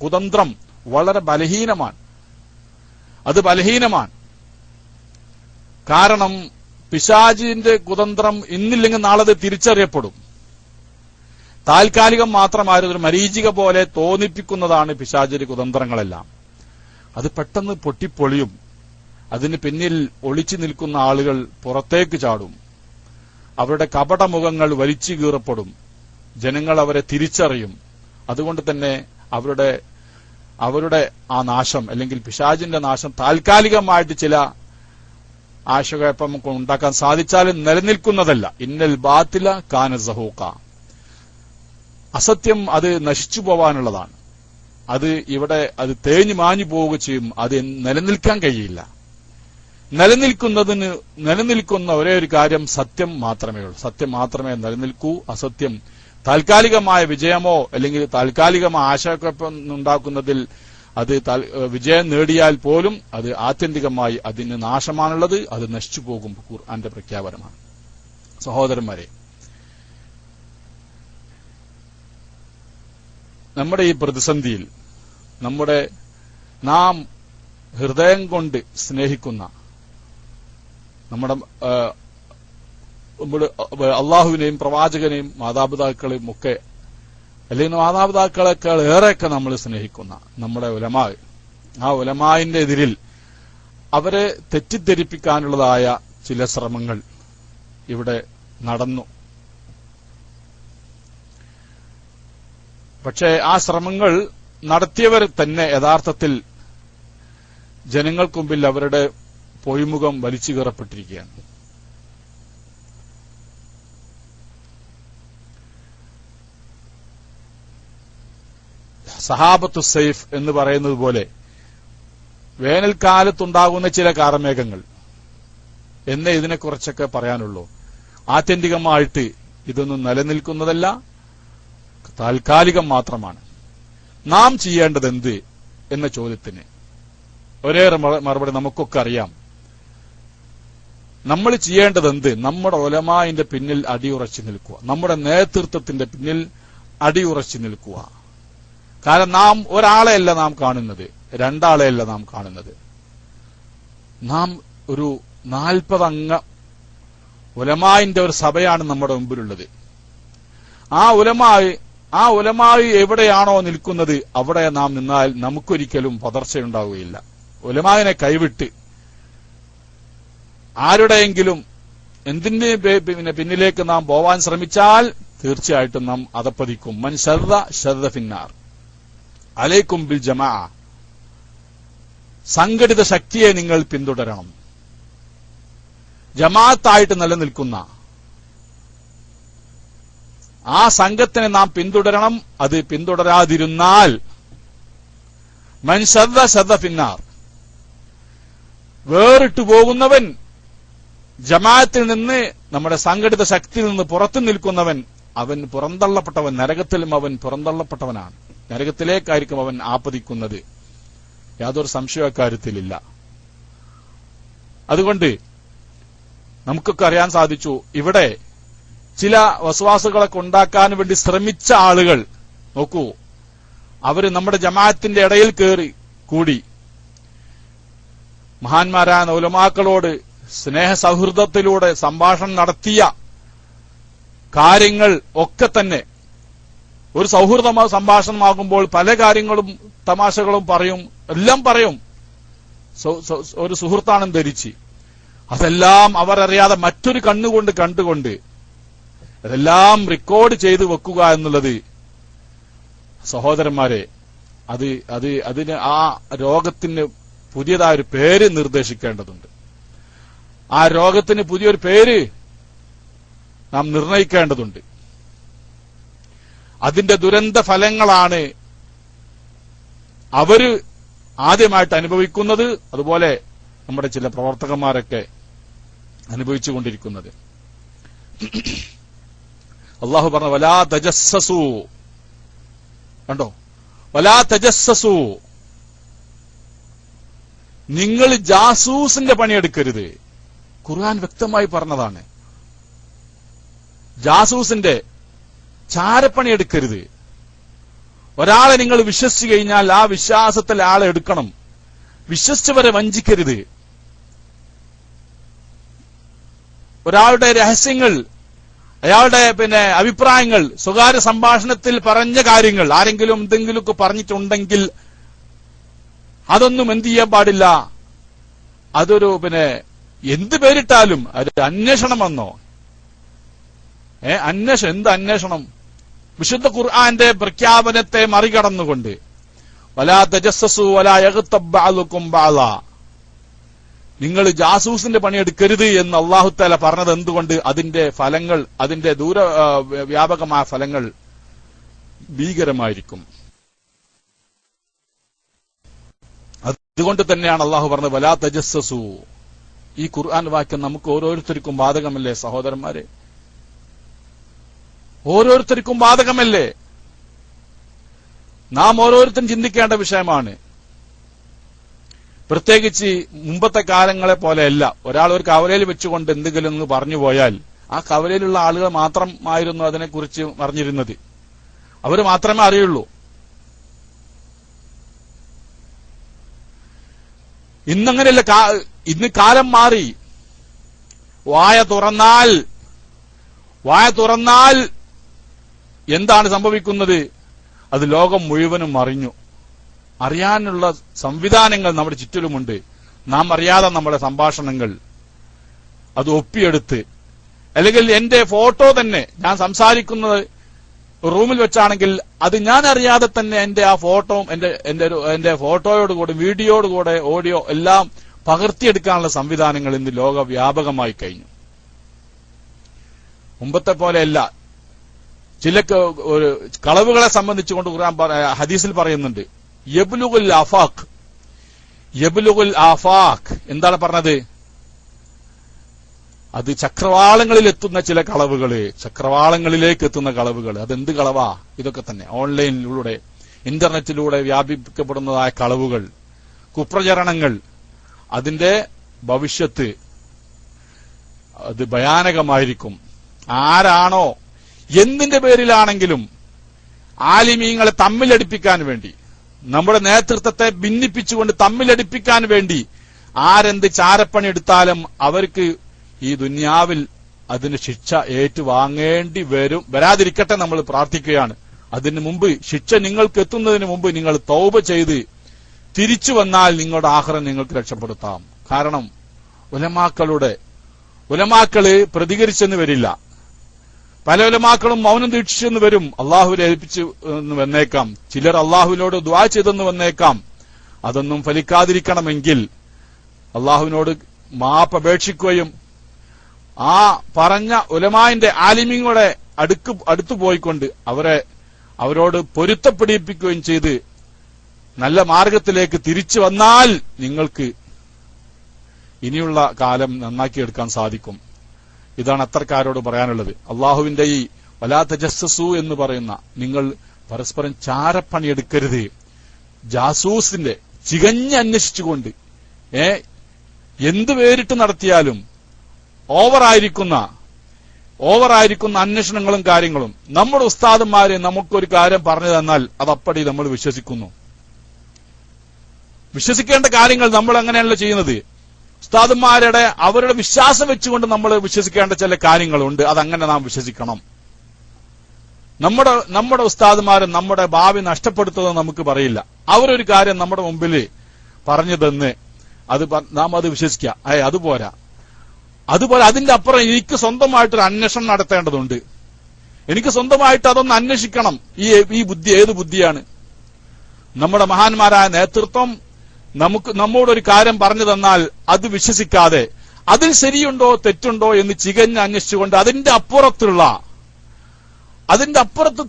കുതന്ത്രം വളരെ ബലഹീനമാണ്. അത് ബലഹീനമാണ്. കാരണം പിശാചിന്റെ കുതന്ത്രം ഇന്നില്ലെങ്കിൽ നാളെ അത് തിരിച്ചറിയപ്പെടും. താൽക്കാലികം മാത്രമായിരുന്നു, ഒരു മരീചിക പോലെ തോന്നിപ്പിക്കുന്നതാണ് പിശാചിന്റെ കുതന്ത്രങ്ങളെല്ലാം. അത് പെട്ടെന്ന് പൊട്ടിപ്പൊളിയും. അതിന് പിന്നിൽ ഒളിച്ചു നിൽക്കുന്ന ആളുകൾ പുറത്തേക്ക് ചാടും. അവരുടെ കപടമുഖങ്ങൾ വലിച്ചു കീറപ്പെടും. ജനങ്ങൾ അവരെ തിരിച്ചറിയും. അതുകൊണ്ട് തന്നെ അവരുടെ ആ നാശം, അല്ലെങ്കിൽ പിശാചിന്റെ നാശം താൽക്കാലികമായിട്ട് ചില ആശയക്കുഴപ്പം ഉണ്ടാക്കാൻ സാധിച്ചാലും നിലനിൽക്കുന്നതല്ല. ഇന്നൽ ബാത്തില കാന സഹൂഖ, അസത്യം അത് നശിച്ചു പോവാനുള്ളതാണ്. അത് തേഞ്ഞു മാഞ്ഞു പോവുക ചെയ്യും. അത് നിലനിൽക്കാൻ കഴിയില്ല. നിലനിൽക്കുന്ന ഒരേ ഒരു കാര്യം സത്യം മാത്രമേ ഉള്ളൂ. സത്യം മാത്രമേ നിലനിൽക്കൂ. അസത്യം താൽക്കാലികമായ വിജയമോ അല്ലെങ്കിൽ താൽക്കാലികമായ ആശയക്കുഴപ്പം ഉണ്ടാക്കുന്നതിൽ അത് വിജയം നേടിയാൽ പോലും അത് ആത്യന്തികമായി അതിന് നാശമാണുള്ളത്. അത് നശിച്ചു പോകും. ഖുർആന്റെ പ്രഖ്യാപനമാണ്. സഹോദരന്മാരെ, നമ്മുടെ ഈ പ്രതിസന്ധിയിൽ നാം ഹൃദയം കൊണ്ട് സ്നേഹിക്കുന്ന നമ്മുടെ അള്ളാഹുവിനെയും പ്രവാചകനെയും മാതാപിതാക്കളെയും ഒക്കെ, അല്ലെങ്കിൽ മാതാപിതാക്കളെക്കാൾ ഏറെയൊക്കെ നമ്മൾ സ്നേഹിക്കുന്ന നമ്മുടെ ഉലമാ, ആ ഉലമാന്റെ എതിരിൽ അവരെ തെറ്റിദ്ധരിപ്പിക്കാനുള്ളതായ ചില ശ്രമങ്ങൾ ഇവിടെ നടന്നു. പക്ഷേ ആ ശ്രമങ്ങൾ നടത്തിയവർ തന്നെ യഥാർത്ഥത്തിൽ ജനങ്ങൾക്ക് മുമ്പിൽ അവരുടെ പൊയ്മുഖം വലിച്ചു കീറപ്പെട്ടിരിക്കുകയാണ്. സഹാബത്തു സൈഫ് എന്ന് പറയുന്നത് പോലെ വേനൽക്കാലത്തുണ്ടാകുന്ന ചില കാർമേഘങ്ങൾ എന്നേ ഇതിനെക്കുറിച്ചൊക്കെ പറയാനുള്ളൂ. ആത്യന്തികമായിട്ട് ഇതൊന്നും നിലനിൽക്കുന്നതല്ല, താൽക്കാലികം മാത്രമാണ്. നാം ചെയ്യേണ്ടത് എന്ത് എന്ന ചോദ്യത്തിന് ഒരേ മറുപടി നമുക്കൊക്കെ അറിയാം. നമ്മൾ ചെയ്യേണ്ടത് എന്ത്? നമ്മുടെ ഉലമാഇന്റെ പിന്നിൽ അടിയുറച്ചു നിൽക്കുക, നമ്മുടെ നേതൃത്വത്തിന്റെ പിന്നിൽ അടിയുറച്ചു നിൽക്കുക. കാരണം നാം ഒരാളെയല്ല നാം കാണുന്നത്, രണ്ടാളെയല്ല നാം കാണുന്നത്. നാം ഒരു 40 അംഗ ഉലമാഇന്റെ ഒരു സഭയാണ് നമ്മുടെ മുമ്പിലുള്ളത്. ആ ഉലമായി എവിടെയാണോ നിൽക്കുന്നത് അവിടെ നാം നിന്നാൽ നമുക്കൊരിക്കലും പതർച്ചയുണ്ടാവുകയില്ല. ഉലമാവിനെ കൈവിട്ട് ആരുടെയെങ്കിലും എന്തിന്റെ പിന്നിലേക്ക് നാം പോവാൻ ശ്രമിച്ചാൽ തീർച്ചയായിട്ടും നാം അതപ്പതിക്കും. മൻ ശദ്ദ ഫിന്നാർ അലൈക്കും ബിൽ ജമാഅ. സംഘടിത ശക്തിയെ നിങ്ങൾ പിന്തുടരണം. ജമാഅത്തായിട്ട് നിലനിൽക്കുന്ന ആ സംഘത്തിനെ നാം പിന്തുടരണം. അത് പിന്തുടരാതിരുന്നാൽ മൻ ശദ്ദ ഫിന്നാർ, വേറിട്ടു പോകുന്നവൻ, ജമാഅത്തിൽ നിന്ന് നമ്മുടെ സംഘടിത ശക്തിയിൽ നിന്ന് പുറത്തു നിൽക്കുന്നവൻ, അവൻ പുറന്തള്ളപ്പെട്ടവൻ, നരകത്തിലും അവൻ പുറന്തള്ളപ്പെട്ടവനാണ്. നരകത്തിലേക്കായിരിക്കും അവൻ ആപതിക്കുന്നത്. യാതൊരു സംശയക്കാര്യത്തിലില്ല. അതുകൊണ്ട് നമുക്കൊക്കെ അറിയാൻ സാധിച്ചു, ഇവിടെ ചില വസ്വാസുകളൊക്കെ ഉണ്ടാക്കാൻ വേണ്ടി ശ്രമിച്ച ആളുകൾ നോക്കൂ, അവര് നമ്മുടെ ജമാഅത്തിന്റെ ഇടയിൽ കയറി കൂടി മഹാന്മാരായ ഉലമാക്കളോട് സ്നേഹ സൗഹൃദത്തിലൂടെ സംഭാഷണം നടത്തിയ കാര്യങ്ങൾ ഒക്കെ തന്നെ ഒരു സൗഹൃദ സംഭാഷണമാകുമ്പോൾ പല കാര്യങ്ങളും തമാശകളും പറയും, എല്ലാം പറയും. ഒരു സുഹൃത്താണെന്ന് ധരിച്ച് അതെല്ലാം അവരറിയാതെ മറ്റൊരു കണ്ണുകൊണ്ട് കണ്ടുകൊണ്ട് അതെല്ലാം റെക്കോർഡ് ചെയ്തു വെക്കുക എന്നുള്ളത് സഹോദരന്മാരെ, അതിന് ആ രോഗത്തിന് പുതിയതായൊരു പേര് നിർദ്ദേശിക്കേണ്ടതുണ്ട്. ആ രോഗത്തിന് പുതിയൊരു പേര് നാം നിർണയിക്കേണ്ടതുണ്ട്. അതിന്റെ ദുരന്ത ഫലങ്ങളാണ് അവര് ആദ്യമായിട്ട് അനുഭവിക്കുന്നത്, അതുപോലെ നമ്മുടെ ചില പ്രവർത്തകന്മാരൊക്കെ അനുഭവിച്ചുകൊണ്ടിരിക്കുന്നത്. അള്ളാഹു പറഞ്ഞ വലാ തജസ്സസു, കണ്ടോ, വലാ തജസ്സസു, നിങ്ങൾ ജാസൂസിന്റെ പണിയെടുക്കരുത്. ഖുർആൻ വ്യക്തമായി പറഞ്ഞതാണ്. ജാസൂസിന്റെ ചാരപ്പണിയെടുക്കരുത്. ഒരാളെ നിങ്ങൾ വിശ്വസിച്ചു കഴിഞ്ഞാൽ ആ വിശ്വാസത്തിൽ ആളെ എടുക്കണം. വിശ്വസിച്ചവരെ വഞ്ചിക്കരുത്. ഒരാളുടെ രഹസ്യങ്ങൾ, അയാളുടെ അഭിപ്രായങ്ങൾ, സ്വകാര്യ സംഭാഷണത്തിൽ പറഞ്ഞ കാര്യങ്ങൾ ആരെങ്കിലും എന്തെങ്കിലുമൊക്കെ പറഞ്ഞിട്ടുണ്ടെങ്കിൽ അതൊന്നും എന്ത് ചെയ്യാൻ പാടില്ല. അതൊരു എന്ത് പേരിട്ടാലും അത് അന്വേഷണമെന്നോ, എന്ത് അന്വേഷണം? വിശുദ്ധ ഖുർആന്റെ പ്രഖ്യാപനത്തെ മറികടന്നുകൊണ്ട് വലാ തജസ്സസു വലാ യഗ്തബ് ബഅ്ദുകും ബഅ്ദാ, നിങ്ങൾ ജാസൂസിന്റെ പണിയെടുക്കരുത് എന്ന് അല്ലാഹു തആല പറഞ്ഞത് എന്തുകൊണ്ട്? അതിന്റെ ഫലങ്ങൾ, അതിന്റെ വ്യാപകമായ ഫലങ്ങൾ ഭീകരമായിരിക്കും. അതുകൊണ്ട് തന്നെയാണ് അല്ലാഹു പറഞ്ഞത് വലാ തജസ്സസു. ഈ ഖുർആൻ വാക്യം നമുക്ക് ഓരോരുത്തർക്കും ബാധകമല്ലേ സഹോദരന്മാരെ? ഓരോരുത്തർക്കും ബാധകമല്ലേ? നാം ഓരോരുത്തരും ചിന്തിക്കേണ്ട വിഷയമാണ്. പ്രത്യേകിച്ച് മുമ്പത്തെ കാലങ്ങളെ പോലെയല്ല. ഒരാൾ ഒരു കവലയിൽ വെച്ചുകൊണ്ട് എന്തെങ്കിലും ഒന്ന് പറഞ്ഞു പോയാൽ ആ കവലയിലുള്ള ആളുകൾ മാത്രമായിരുന്നു അതിനെക്കുറിച്ച് അറിഞ്ഞിരുന്നത്. അവർ മാത്രമേ അറിയുള്ളൂ. ഇന്നങ്ങനെയല്ല. ഇന്ന് കാലം മാറി. വായ തുറന്നാൽ എന്താണ് സംഭവിക്കുന്നത്? അത് ലോകം മുഴുവനും അറിഞ്ഞു. അറിയാനുള്ള സംവിധാനങ്ങൾ നമ്മുടെ ചുറ്റിലുമുണ്ട്. നാം അറിയാതെ നമ്മുടെ സംഭാഷണങ്ങൾ അത് ഒപ്പിയെടുത്ത് അല്ലെങ്കിൽ എന്റെ ഫോട്ടോ തന്നെ, ഞാൻ സംസാരിക്കുന്നത് റൂമിൽ വെച്ചാണെങ്കിൽ അത് ഞാൻ അറിയാതെ തന്നെ എന്റെ ആ ഫോട്ടോയും എന്റെ ഫോട്ടോയോട് കൂടെ വീഡിയോയോട് കൂടെ ഓഡിയോ എല്ലാം പകർത്തിയെടുക്കാനുള്ള സംവിധാനങ്ങൾ ഇന്ന് ലോകവ്യാപകമായി കഴിഞ്ഞു. മുമ്പത്തെ പോലെയല്ല. ചില ഒരു കളവുകളെ സംബന്ധിച്ചുകൊണ്ട് ഖുർആൻ ഹദീസിൽ പറയുന്നുണ്ട്, യബ്ലുഗുൽ ആഫാഖ്. എന്താണ് പറഞ്ഞത്? അത് ചക്രവാളങ്ങളിൽ എത്തുന്ന ചില കളവുകള്, ചക്രവാളങ്ങളിലേക്ക് എത്തുന്ന കളവുകൾ. അതെന്ത് കളവാ? ഇതൊക്കെ തന്നെ ഓൺലൈനിലൂടെ ഇന്റർനെറ്റിലൂടെ വ്യാപിക്കപ്പെടുന്നതായ കളവുകൾ, കുപ്രചരണങ്ങൾ. അതിന്റെ ഭവിഷ്യത്ത് അത് ഭയാനകമായിരിക്കും. ആരാണോ എന്തിന്റെ പേരിലാണെങ്കിലും ആലിമീങ്ങളെ തമ്മിലടിപ്പിക്കാൻ വേണ്ടി, നമ്മുടെ നേതൃത്വത്തെ ഭിന്നിപ്പിച്ചുകൊണ്ട് തമ്മിലടിപ്പിക്കാൻ വേണ്ടി ആരെന്ത് ചാരപ്പണി എടുത്താലും അവർക്ക് ഈ ദുനിയാവിൽ അതിന് ശിക്ഷ ഏറ്റുവാങ്ങേണ്ടി വരാതിരിക്കട്ടെ നമ്മൾ പ്രാർത്ഥിക്കുകയാണ്. അതിന് മുമ്പ്, ശിക്ഷ നിങ്ങൾക്ക് എത്തുന്നതിന് മുമ്പ് നിങ്ങൾ തൗബ ചെയ്ത് തിരിച്ചു വന്നാൽ നിങ്ങളുടെ ആഖിറം നിങ്ങൾക്ക് രക്ഷപ്പെടുത്താം. കാരണം ഉലമാക്കള് പ്രതികരിച്ചെന്ന് വരില്ല. പല ഉലമാക്കളും മൗനം ദീക്ഷിച്ചെന്ന് വരും. അള്ളാഹുവിനെ ഏൽപ്പിച്ചു എന്ന് വന്നേക്കാം. ചിലർ അള്ളാഹുവിനോട് ദുആ ചെയ്തെന്ന് വന്നേക്കാം. അതൊന്നും ഫലിക്കാതിരിക്കണമെങ്കിൽ അള്ളാഹുവിനോട് മാപ്പപേക്ഷിക്കുകയും ആ പറഞ്ഞ ഉലമാന്റെ ആലിമീങ്ങളുടെ അടുത്തു പോയിക്കൊണ്ട് അവരോട് പൊരുത്തപ്പെടിപ്പിക്കുകയും ചെയ്ത് നല്ല മാർഗത്തിലേക്ക് തിരിച്ചു വന്നാൽ നിങ്ങൾക്ക് ഇനിയുള്ള കാലം നന്നാക്കിയെടുക്കാൻ സാധിക്കും. ഇതാണ് അത്തരക്കാരോട് പറയാനുള്ളത്. അള്ളാഹുവിന്റെ ഈ വലാ തജസ്സസു എന്ന് പറയുന്ന, നിങ്ങൾ പരസ്പരം ചാരപ്പണിയെടുക്കരുത്. ജാസൂസിന്റെ ചികഞ്ഞ് അന്വേഷിച്ചുകൊണ്ട് എന്ത് പേരിട്ട് നടത്തിയാലും ഓവറായിരിക്കുന്ന അന്വേഷണങ്ങളും കാര്യങ്ങളും. നമ്മുടെ ഉസ്താദന്മാര് നമുക്കൊരു കാര്യം പറഞ്ഞു തന്നാൽ അതപ്പടി നമ്മൾ വിശ്വസിക്കുന്നു. വിശ്വസിക്കേണ്ട കാര്യങ്ങൾ നമ്മൾ അങ്ങനെയല്ല ചെയ്യുന്നത്. ഉസ്താദന്മാരുടെ അവരുടെ വിശ്വാസം വെച്ചുകൊണ്ട് നമ്മൾ വിശ്വസിക്കേണ്ട ചില കാര്യങ്ങളുണ്ട്. അതങ്ങനെ നാം വിശ്വസിക്കണം. നമ്മുടെ ഉസ്താദന്മാരും നമ്മുടെ ഭാവി നഷ്ടപ്പെടുത്തുന്നത് നമുക്ക് പറയില്ല. അവരൊരു കാര്യം നമ്മുടെ മുമ്പിൽ പറഞ്ഞു തന്ന് നാം അത് വിശ്വസിക്കുക. അതുപോരാ. അതിന്റെ അപ്പുറം എനിക്ക് സ്വന്തമായിട്ടൊരു അന്വേഷണം നടത്തേണ്ടതുണ്ട്. എനിക്ക് സ്വന്തമായിട്ട് അതൊന്ന് അന്വേഷിക്കണം. ഈ ബുദ്ധി ഏത് ബുദ്ധിയാണ്? നമ്മുടെ മഹാന്മാരായ നേതൃത്വം നമ്മോടൊരു കാര്യം പറഞ്ഞു തന്നാൽ അത് വിശ്വസിക്കാതെ അതിൽ ശരിയുണ്ടോ തെറ്റുണ്ടോ എന്ന് ചികഞ്ഞ് അന്വേഷിച്ചുകൊണ്ട് അതിന്റെ അപ്പുറത്ത്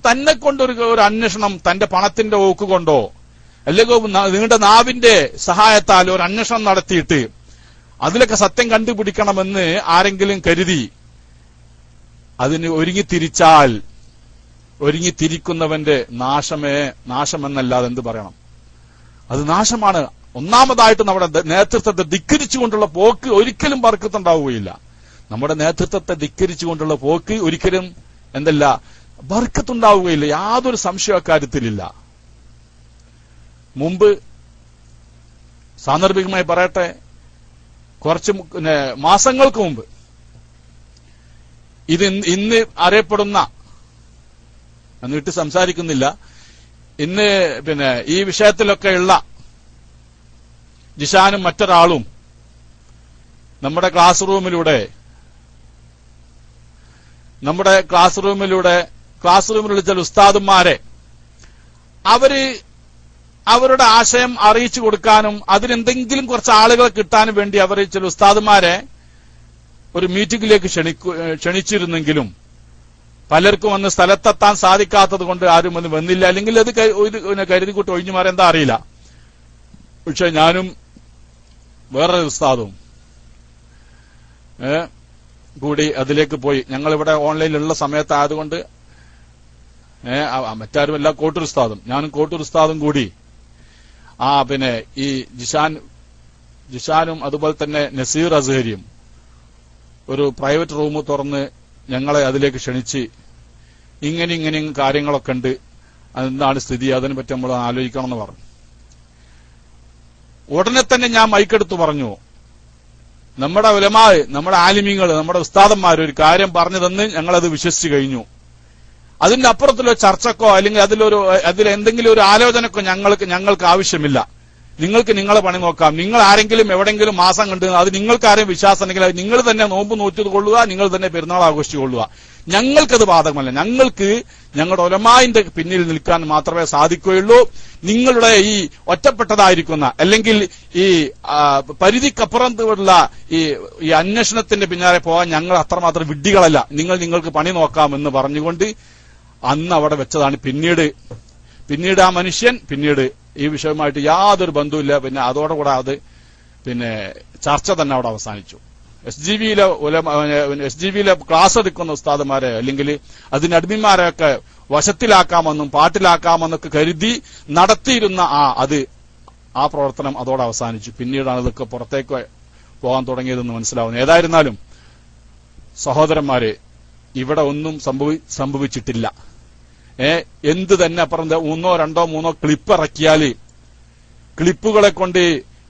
തന്നെ കൊണ്ടൊരു അന്വേഷണം, തന്റെ പണത്തിന്റെ ഓക്ക് കൊണ്ടോ അല്ലെങ്കിൽ നിങ്ങളുടെ നാവിന്റെ സഹായത്താൽ ഒരു അന്വേഷണം നടത്തിയിട്ട് അതിലൊക്കെ സത്യം കണ്ടുപിടിക്കണമെന്ന് ആരെങ്കിലും കരുതി അതിന് ഒരുങ്ങിത്തിരിക്കുന്നവന്റെ നാശമെന്നല്ലാതെ എന്ത് പറയണം? അത് നാശമാണ്. ഒന്നാമതായിട്ട് നമ്മുടെ നേതൃത്വത്തെ ധിക്കരിച്ചുകൊണ്ടുള്ള പോക്ക് ഒരിക്കലും ബർക്കത്തുണ്ടാവുകയില്ല. നമ്മുടെ നേതൃത്വത്തെ ധിക്കരിച്ചുകൊണ്ടുള്ള പോക്ക് ഒരിക്കലും ബർക്കത്തുണ്ടാവുകയില്ല. യാതൊരു സംശയ കാര്യത്തിലില്ല. മുമ്പ് സാന്ദർഭികമായി പറയട്ടെ, കുറച്ച് മാസങ്ങൾക്ക് മുമ്പ് ഇന്ന് അറിയപ്പെടുന്ന, എന്നിട്ട് സംസാരിക്കുന്നില്ല, ഇന്ന് ഈ വിഷയത്തിലൊക്കെയുള്ള ജിഷാനും മറ്റൊരാളും നമ്മുടെ ക്ലാസ് റൂമിലൂടെ ചില ഉസ്താദുമാരെ അവരുടെ ആശയം അറിയിച്ചു കൊടുക്കാനും അതിനെന്തെങ്കിലും കുറച്ച് ആളുകളെ കിട്ടാനും വേണ്ടി അവർ ചില ഉസ്താദുമാരെ ഒരു മീറ്റിംഗിലേക്ക് ക്ഷണിച്ചിരുന്നെങ്കിലും പലർക്കും അന്ന് സ്ഥലത്തെത്താൻ സാധിക്കാത്തത് കൊണ്ട് ആരും അന്ന് വന്നില്ല. അല്ലെങ്കിൽ അത് കരുതിക്കൂട്ടി ഒഴിഞ്ഞു മാറി എന്താ അറിയില്ല. പക്ഷെ ഞാനും വേറൊരു ഉസ്താദും കൂടി അതിലേക്ക് പോയി. ഞങ്ങളിവിടെ ഓൺലൈനിലുള്ള സമയത്തായതുകൊണ്ട് മറ്റാരുമല്ല, കോട്ടൂർ ഉസ്താദും ഞാനും കോട്ടൂർ ഉസ്താദും കൂടി ഈ ജിഷാനും അതുപോലെ തന്നെ നസീർ അസ്ഹരിയും ഒരു പ്രൈവറ്റ് റൂം തുറന്ന് ഞങ്ങളെ അതിലേക്ക് ക്ഷണിച്ച് ഇങ്ങനെയും കാര്യങ്ങളൊക്കെ ഉണ്ട്, എന്താണ് സ്ഥിതി, അതിനെ പറ്റി നമ്മൾ ആലോചിക്കണം എന്ന് പറഞ്ഞു. ഉടനെ തന്നെ ഞാൻ മൈക്കെടുത്ത് പറഞ്ഞു, നമ്മുടെ ഉലമാ, നമ്മുടെ ആലിമീങ്ങൾ, നമ്മുടെ ഉസ്താദന്മാർ ഒരു കാര്യം പറഞ്ഞു തന്ന് ഞങ്ങളത് വിശ്വസിച്ചു കഴിഞ്ഞു. അതിന്റെ അപ്പുറത്തുള്ള ചർച്ചക്കോ അല്ലെങ്കിൽ അതിലെന്തെങ്കിലും ഒരു ആലോചനക്കോ ഞങ്ങൾക്ക് ആവശ്യമില്ല. നിങ്ങൾക്ക് നിങ്ങളെ പണി നോക്കാം. നിങ്ങൾ ആരെങ്കിലും എവിടെങ്കിലും മാസം കണ്ടു അത് നിങ്ങൾക്ക് ആരെയും വിശ്വാസം ഉണ്ടെങ്കിൽ അത് നിങ്ങൾ തന്നെ നോമ്പ് നോറ്റത് കൊള്ളുക, നിങ്ങൾ തന്നെ പെരുന്നാൾ ആഘോഷിച്ചു കൊള്ളുക. ഞങ്ങൾക്കത് ബാധകമല്ല. ഞങ്ങൾക്ക് ഞങ്ങളുടെ ഉലമായിന്റെ പിന്നിൽ നിൽക്കാൻ മാത്രമേ സാധിക്കുകയുള്ളൂ. നിങ്ങളുടെ ഈ ഒറ്റപ്പെട്ടതായിരിക്കുന്ന അല്ലെങ്കിൽ ഈ പരിധിക്കപ്പുറത്തുള്ള ഈ അന്വേഷണത്തിന്റെ പിന്നാലെ പോകാൻ ഞങ്ങൾ അത്രമാത്രം വിഡ്ഢികളല്ല. നിങ്ങൾക്ക് പണി നോക്കാമെന്ന് പറഞ്ഞുകൊണ്ട് അന്ന് അവിടെ വെച്ചതാണ്. പിന്നീട് ആ മനുഷ്യൻ ഈ വിഷയവുമായിട്ട് യാതൊരു ബന്ധവുമില്ല. പിന്നെ അതോടുകൂടെ അത് ചർച്ച തന്നെ അവിടെ അവസാനിച്ചു. SGBയിലെ ക്ലാസ് എടുക്കുന്ന ഉസ്താദുമാരെ അല്ലെങ്കിൽ അതിന്റെ അഡ്മിന്മാരെയൊക്കെ വശത്തിലാക്കാമെന്നും പാട്ടിലാക്കാമെന്നൊക്കെ കരുതി നടത്തിയിരുന്ന ആ പ്രവർത്തനം അതോടെ അവസാനിച്ചു. പിന്നീടാണ് ഇതൊക്കെ പുറത്തേക്ക് പോകാൻ തുടങ്ങിയതെന്ന് മനസ്സിലാവുന്നത്. ഏതായിരുന്നാലും സഹോദരന്മാരെ, ഇവിടെ ഒന്നും സംഭവിച്ചിട്ടില്ല. എന്ത് തന്നെ അപ്പുറം 1, 2, 3 ക്ലിപ്പ് ഇറക്കിയാൽ ക്ലിപ്പുകളെ കൊണ്ട്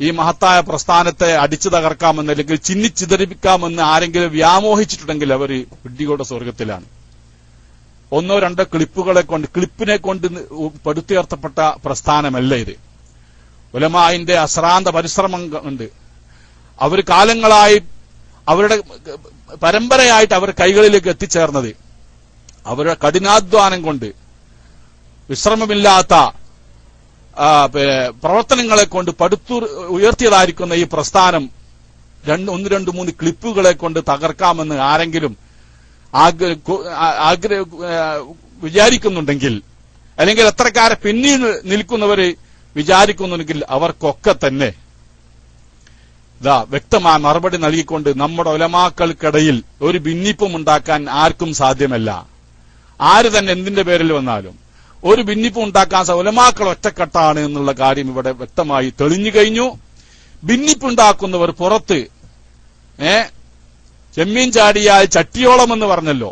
ഈ മഹത്തായ പ്രസ്ഥാനത്തെ അടിച്ചു തകർക്കാമെന്ന് അല്ലെങ്കിൽ ചിന്നിച്ചിതറിപ്പിക്കാമെന്ന് ആരെങ്കിലും വ്യാമോഹിച്ചിട്ടുണ്ടെങ്കിൽ അവർ വിഡ്ഢികളുടെ സ്വർഗത്തിലാണ്. 1, 2 ക്ലിപ്പിനെ കൊണ്ട് പടുത്തുയർത്തപ്പെട്ട പ്രസ്ഥാനമല്ല ഇത്. ഉലമാഇന്റെ അശ്രാന്ത പരിശ്രമം ഉണ്ട്. അവർ കാലങ്ങളായി അവരുടെ പരമ്പരയായിട്ട് അവർ കൈകളിലേക്ക് എത്തിച്ചേർന്നത് അവരുടെ കഠിനാധ്വാനം കൊണ്ട് വിശ്രമമില്ലാത്ത പ്രവർത്തനങ്ങളെ കൊണ്ട് ഉയർത്തിയതായിരിക്കുന്ന ഈ പ്രസ്ഥാനം 1, 2, 3 ക്ലിപ്പുകളെ കൊണ്ട് തകർക്കാമെന്ന് ആരെങ്കിലും വിചാരിക്കുന്നുണ്ടെങ്കിൽ, അല്ലെങ്കിൽ അത്രക്കാരെ പിന്നീട് നിൽക്കുന്നവര് വിചാരിക്കുന്നുണ്ടെങ്കിൽ അവർക്കൊക്കെ തന്നെ വ്യക്തമായ മറുപടി നൽകിക്കൊണ്ട് നമ്മുടെ ഉലമാക്കൾക്കിടയിൽ ഒരു ഭിന്നിപ്പും ഉണ്ടാക്കാൻ ആർക്കും സാധ്യമല്ല. ആര് തന്നെ എന്തിന്റെ പേരിൽ വന്നാലും ഒരു ഭിന്നിപ്പും ഉണ്ടാക്കാൻ ഉലമാക്കൾ ഒറ്റക്കെട്ടാണ് എന്നുള്ള കാര്യം ഇവിടെ വ്യക്തമായി തെളിഞ്ഞു കഴിഞ്ഞു. ഭിന്നിപ്പുണ്ടാക്കുന്നവർ പുറത്ത് ചെമ്മീൻ ചാടിയാൽ ചട്ടിയോളം എന്ന് പറഞ്ഞല്ലോ.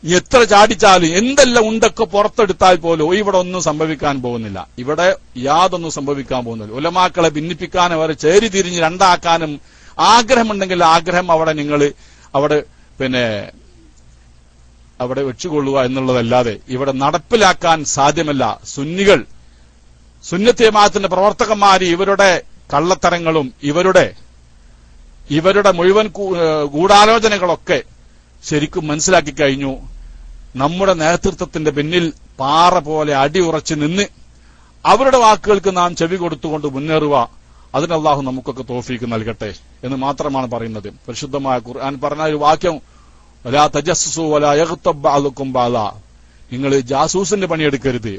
എത്ര ചാടിച്ചാലും എന്തെല്ലാം ഉണ്ടൊക്കെ പുറത്തെടുത്താൽ പോലും ഇവിടെ ഒന്നും സംഭവിക്കാൻ പോകുന്നില്ല. ഇവിടെ യാതൊന്നും സംഭവിക്കാൻ പോകുന്നില്ല. ഉലമാക്കളെ ഭിന്നിപ്പിക്കാനും അവരെ ചേരി തിരിഞ്ഞ് രണ്ടാക്കാനും ആഗ്രഹമുണ്ടെങ്കിൽ ആഗ്രഹം അവിടെ വെച്ചുകൊള്ളുക എന്നുള്ളതല്ലാതെ ഇവിടെ നടപ്പിലാക്കാൻ സാധ്യമല്ല. സുന്നത്ത് ജമാഅത്തിന്റെ പ്രവർത്തകന്മാര് ഇവരുടെ കള്ളത്തരങ്ങളും ഇവരുടെ മുഴുവൻ ഗൂഢാലോചനകളൊക്കെ ശരിക്കും മനസ്സിലാക്കി കഴിഞ്ഞു. നമ്മുടെ നേതൃത്വത്തിന്റെ പിന്നിൽ പാറ പോലെ അടിയുറച്ചു നിന്ന് അവരുടെ വാക്കുകൾക്ക് നാം ചെവി കൊടുത്തുകൊണ്ട് മുന്നേറുക. അതിന് അല്ലാഹു നമുക്കൊക്കെ തൗഫീക്ക് നൽകട്ടെ എന്ന് മാത്രമാണ് പറയുന്നത്. പരിശുദ്ധമായ ഖുർആൻ പറഞ്ഞ ഒരു വാക്യം, വലാ തജസ്സസു വലാ യഗ്തബ് ബഅദുകും ബഅദാ, നിങ്ങൾ ജാസൂസിന്റെ പണിയെടുക്കരുത്,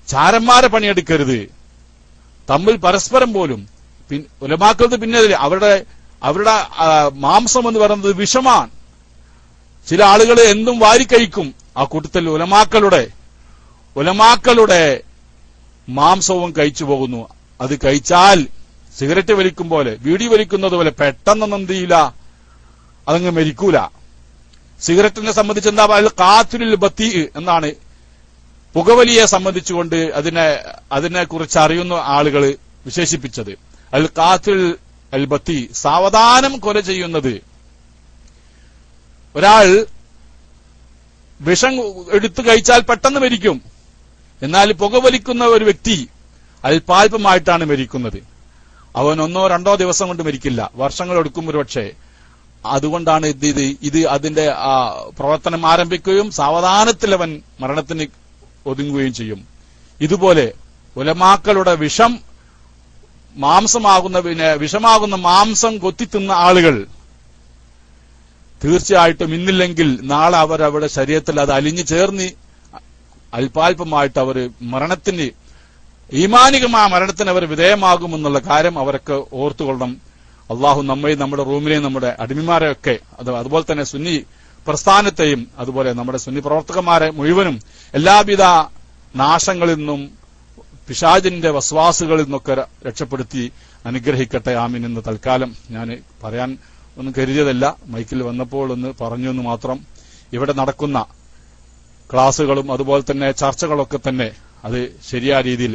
ചാരന്മാരെ പണിയെടുക്കരുത്. തമ്മിൽ പരസ്പരം പോലും ഉലമാക്കളുടെ പിന്നിൽ അവരുടെ മാംസം എന്ന് പറയുന്നത് വിഷമാണ്. ചില ആളുകൾ എന്തും വാരിക്കഴിക്കും. ആ കൂട്ടത്തിൽ ഉലമാക്കളുടെ മാംസവും കഴിച്ചു പോകുന്നു. അത് കഴിച്ചാൽ സിഗരറ്റ് വലിക്കും പോലെ, ബീഡി വലിക്കുന്നത് പോലെ പെട്ടെന്നൊന്നും എന്ത് ചെയ്യില്ല, അതങ്ങ് മരിക്കൂല. സിഗരറ്റിനെ സംബന്ധിച്ച് എന്താ പറയുക, ഖാത്തിലുൽ ബത്തീ എന്നാണ് പുകവലിയെ സംബന്ധിച്ചുകൊണ്ട് അതിനെ കുറിച്ച് അറിയുന്ന ആളുകൾ വിശേഷിപ്പിച്ചത്. അൽ ഖാത്തിൽ അൽ ബത്തീ, സാവധാനം കൊല ചെയ്യുന്നത്. ഒരാൾ വിഷം എടുത്തു കഴിച്ചാൽ പെട്ടെന്ന് മരിക്കും. എന്നാൽ പുകവലിക്കുന്ന ഒരു വ്യക്തി അല്പാൽപമായിട്ടാണ് മരിക്കുന്നത്. അവൻ 1, 2 ദിവസം കൊണ്ട് മരിക്കില്ല, വർഷങ്ങൾ എടുക്കും ഒരു പക്ഷേ. അതുകൊണ്ടാണ് ഇത് അതിന്റെ പ്രവർത്തനം ആരംഭിക്കുകയും സാവധാനത്തിൽ അവൻ മരണത്തിന് ഒതുങ്ങുകയും ചെയ്യും. ഇതുപോലെ ഉലമാക്കളുടെ വിഷമാകുന്ന മാംസം കൊത്തിത്തുന്ന ആളുകൾ തീർച്ചയായിട്ടും ഇന്നില്ലെങ്കിൽ നാളെ അവരുടെ ശരീരത്തിൽ അത് അലിഞ്ഞു ചേർന്ന് അല്പാൽപമായിട്ട് അവർ ഈമാനികമായ മരണത്തിന് അവർ വിധേയമാകുമെന്നുള്ള കാര്യം അവരൊക്കെ ഓർത്തുകൊള്ളണം. അള്ളാഹു നമ്മയും നമ്മുടെ റൂമിലെയും നമ്മുടെ അടിമമാരെയൊക്കെ അതുപോലെ തന്നെ സുന്നി പ്രസ്ഥാനത്തെയും അതുപോലെ നമ്മുടെ സുന്നി പ്രവർത്തകന്മാരെ മുഴുവനും എല്ലാവിധ നാശങ്ങളിൽ നിന്നും പിശാചിന്റെ വസ്വാസുകളിൽ നിന്നൊക്കെ രക്ഷപ്പെടുത്തി അനുഗ്രഹിക്കട്ടെ. ആമീൻ എന്ന് തൽക്കാലം ഞാൻ പറയാൻ ഒന്നും കരുതിയതല്ല, മൈക്കിൽ വന്നപ്പോൾ ഒന്ന് പറഞ്ഞു എന്ന് മാത്രം. ഇവിടെ നടക്കുന്ന ക്ലാസുകളും അതുപോലെ തന്നെ ചർച്ചകളൊക്കെ തന്നെ അത് ശരിയായ രീതിയിൽ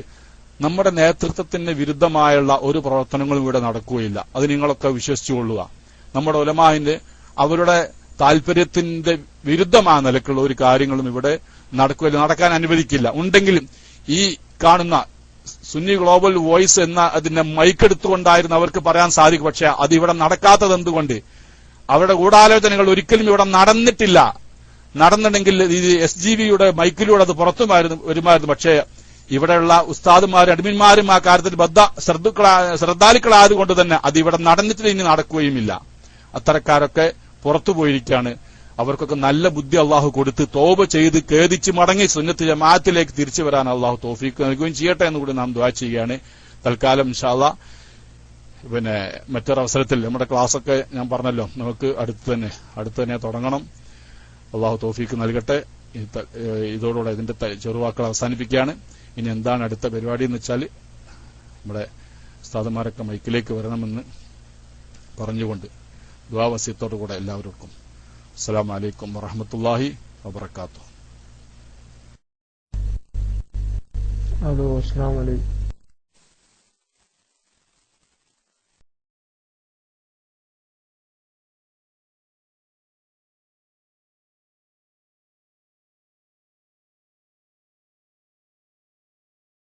നമ്മുടെ നേതൃത്വത്തിന് വിരുദ്ധമായുള്ള ഒരു പ്രവർത്തനങ്ങളും ഇവിടെ നടക്കുകയില്ല. അത് നിങ്ങളൊക്കെ വിശ്വസിച്ചുകൊള്ളുക. നമ്മുടെ ഉലമാഇന്റെ അവരുടെ താല്പര്യത്തിന്റെ വിരുദ്ധമായ നിലക്കുള്ള ഒരു കാര്യങ്ങളും ഇവിടെ നടക്കുകയില്ല, നടക്കാൻ അനുവദിക്കില്ല. ഉണ്ടെങ്കിലും ഈ കാണുന്ന സുന്നി ഗ്ലോബൽ വോയിസ് എന്ന അതിന്റെ മൈക്കെടുത്തുകൊണ്ടായിരുന്നു അവർക്ക് പറയാൻ സാധിക്കും. പക്ഷെ അത് ഇവിടെ നടക്കാത്തത് എന്തുകൊണ്ട്? അവരുടെ ഗൂഢാലോചനകൾ ഒരിക്കലും ഇവിടെ നടന്നിട്ടില്ല. നടന്നിട്ടുണ്ടെങ്കിൽ ഈ SGBയുടെ മൈക്കിലൂടെ അത് പുറത്തു വരുമായിരുന്നു. പക്ഷേ ഇവിടെയുള്ള ഉസ്താദുമാരും അഡ്മിന്മാരും ആ കാര്യത്തിൽ ശ്രദ്ധാലുക്കളായതുകൊണ്ട് തന്നെ അത് ഇവിടെ നടന്നിട്ടില്ല, ഇനി നടക്കുകയുമില്ല. അത്തരക്കാരൊക്കെ പുറത്തു പോയിരിക്കുകയാണ്. അവർക്കൊക്കെ നല്ല ബുദ്ധി അള്ളാഹു കൊടുത്ത് തൗബ ചെയ്ത് ഖേദിച്ച് മടങ്ങി സുന്നത്ത് ജമാഅത്തിലേക്ക് തിരിച്ചു വരാൻ അള്ളാഹു തൗഫീഖ് നൽകുകയും ചെയ്യട്ടെ എന്നുകൂടി നാം ദുആ ചെയ്യുകയാണ്. തൽക്കാലം ഇൻഷാ അല്ലാഹ് മറ്റൊരവസരത്തിൽ നമ്മുടെ ക്ലാസ്സൊക്കെ ഞാൻ പറഞ്ഞല്ലോ, നമുക്ക് അടുത്ത് തന്നെ തുടങ്ങണം. അള്ളാഹു തൗഫീഖ് നൽകട്ടെ. ഇതോടുകൂടെ ഇതിന്റെ ചെറുവാക്കൾ അവസാനിപ്പിക്കുകയാണ്. ഇനി എന്താണ് അടുത്ത പരിപാടി എന്ന് വെച്ചാൽ നമ്മുടെ ഉസ്താദുമാരൊക്കെ മൈക്കിലേക്ക് വരണമെന്ന് പറഞ്ഞുകൊണ്ട് ദുആ വസിയത്തോടുകൂടെ എല്ലാവർക്കും അസ്സലാമു അലൈക്കും വറഹ്മത്തുള്ളാഹി വബറകാതുഹു. ഹലോ, അസ്സലാമു അലൈക്കും.